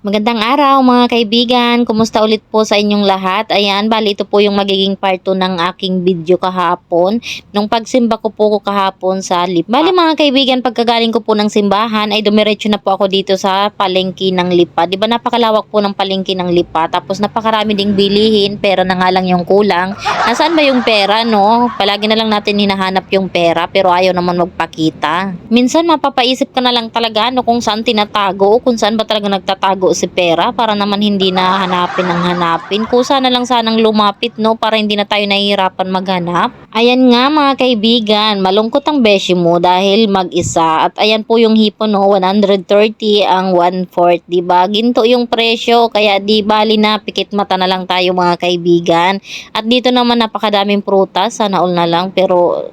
Magandang araw mga kaibigan, kumusta ulit po sa inyong lahat? Ayan, bali ito po yung magiging part 2 ng aking video kahapon. Nung pagsimba ko po kahapon sa Lipa. Bali mga kaibigan, pagkagaling ko po ng simbahan ay dumiretso na po ako dito sa palengke ng Lipa. Diba napakalawak po ng palengke ng Lipa, tapos napakarami ding bilihin, pera na nga lang yung kulang. Nasaan ba yung pera, no? Palagi na lang natin hinahanap yung pera pero ayaw naman magpakita. Minsan mapapaisip ka na lang talaga no, kung saan tinatago o kung saan ba talaga nagtatago si pera para naman hindi na hanapin ng hanapin. Kusa na lang sanang lumapit no para hindi na tayo nahihirapan maghanap. Ayan nga mga kaibigan, malungkot ang beshi mo dahil mag-isa. At ayan po yung hipon no, 130 ang 1/4, diba? Ginto yung presyo kaya di bali na pikit mata na lang tayo mga kaibigan. At dito naman napakadaming prutas, sana all na lang pero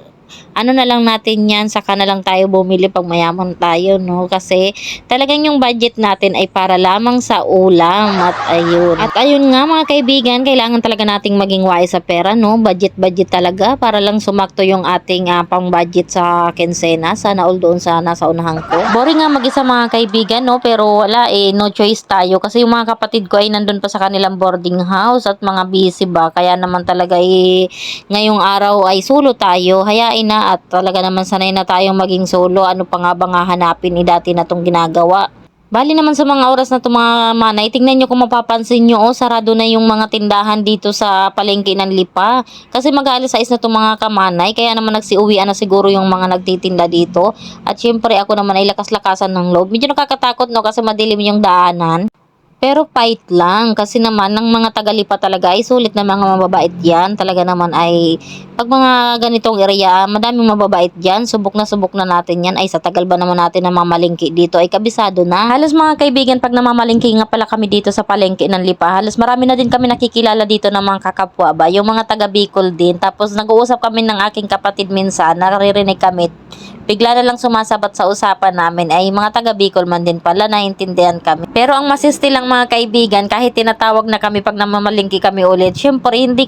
ano na lang natin yan, saka na lang tayo bumili pag mayaman tayo, no? Kasi talagang yung budget natin ay para lamang sa ulam at ayun. At ayun nga mga kaibigan, kailangan talaga nating maging wise sa pera, no? Budget talaga para lang sumakto yung ating pang budget sa kensena. Sana all doon sa nasa unahan ko. Boring nga mag-isa mga kaibigan, no? Pero wala no choice tayo kasi yung mga kapatid ko ay nandun pa sa kanilang boarding house at mga busy ba. Kaya naman talaga ngayong araw ay solo tayo. Hayain na at talaga naman sanay na tayong maging solo. Ano pa nga ba nga hanapin dati na itong ginagawa. Bali naman sa mga oras na ito mga manay, tingnan nyo kung mapapansin nyo, sarado na yung mga tindahan dito sa palengke ng Lipa. Kasi mag-aalas 6 na itong mga kamanay, kaya naman nagsiuwian na siguro yung mga nagtitinda dito. At syempre ako naman ay lakas-lakasan ng loob. Medyo nakakatakot no kasi madilim yung daanan. Pero fight lang kasi naman ng mga taga-Lipa talaga ay sulit na mga mababait yan. Talaga naman ay pag mga ganitong area, madaming mababait yan. Subok na natin yan. Ay sa tagal ba naman natin na mamalingki dito ay kabisado na. Halos mga kaibigan pag namamalingki nga pala kami dito sa palengke ng Lipa, halos marami na din kami nakikilala dito ng mga kakapwa ba. Yung mga taga Bicol din. Tapos nag-uusap kami ng aking kapatid minsan, naririnig kami. Bigla na lang sumasabat sa usapan namin ay mga taga Bicol man din pala, naiintindihan kami. Pero ang masisti lang mga kaibigan, kahit tinatawag na kami pag namamalingki kami ulit, syempre hindi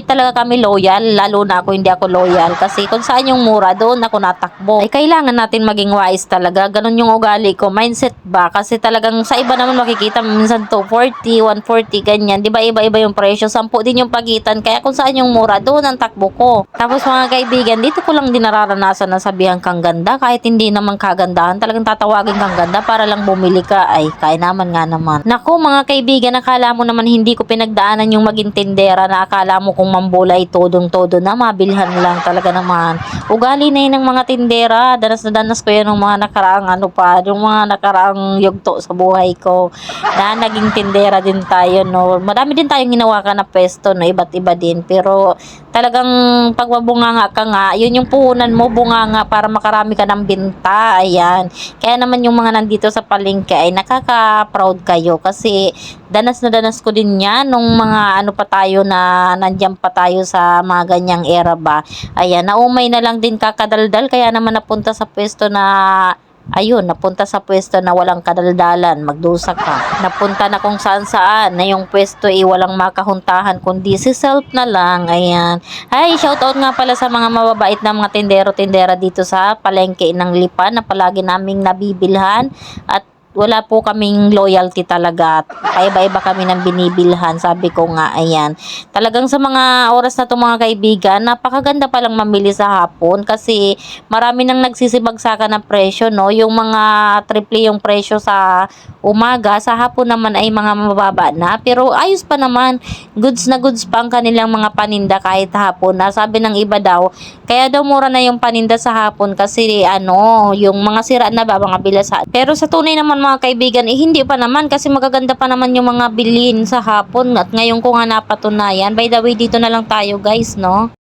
talaga kami loyal, lalo na ako hindi ako loyal kasi kung saan yung mura doon ako natakbo. Ay kailangan natin maging wise talaga, ganun yung ugali ko, mindset ba? Kasi talagang sa iba naman makikita minsan 240, 140 ganyan, di ba iba-iba yung presyo, 10 din yung pagitan, kaya kung saan yung mura doon ang takbo ko. Tapos mga kaibigan, dito ko lang din nararanasan na sabihan kang ganda kahit hindi naman kagandahan, talagang tatawagin kang ganda para lang bumili ka. Ay kaya naman nga naman. Naku mga kaibigan, akala mo naman hindi ko pinagdaanan yung maging tindera na akala mo kung mambulay todong-todo na mabilhan lang talaga naman. Ugali na yun ng mga tindera, danas na danas ko yan ng mga nakaraang yung mga nakaraang yugto sa buhay ko na naging tindera din tayo, no. Marami din tayong ginawa ka na pesto, no, iba't iba din, pero talagang pagwabunganga ka nga, yun yung puhunan mo, bunganga para makarami ka ng binta. Ayan. Kaya naman yung mga nandito sa palengke ay nakaka-proud kayo kasi danas na danas ko din yan nung mga pa tayo na nandiyan pa tayo sa mga ganyang era ba. Ayan, naumay na lang din kakadaldal kaya naman napunta sa pwesto na walang kadaldalan, magdusa ka. Napunta na kung saan saan na yung pwesto walang makahuntahan kundi si self na lang. Ayan. Ay, shoutout nga pala sa mga mababait na mga tindero-tindera dito sa palengke ng Lipa na palagi naming nabibilhan at wala po kaming loyalty talaga. Paiba-iba kami ng binibilhan. Sabi ko nga, ayan. Talagang sa mga oras na ito mga kaibigan, napakaganda palang mamili sa hapon kasi marami nang nagsisibagsakan ng presyo, no? Yung mga triple yung presyo sa umaga, sa hapon naman ay mga mababa na. Pero ayos pa naman. Goods na goods pa ang kanilang mga paninda kahit hapon. Sabi ng iba daw, kaya daw mura na yung paninda sa hapon kasi yung mga sira na ba, mga bilasan. Pero sa tunay naman mga kaibigan, hindi pa naman kasi magaganda pa naman yung mga bilhin sa hapon at ngayon ko nga napatunayan. By the way, dito na lang tayo guys, no?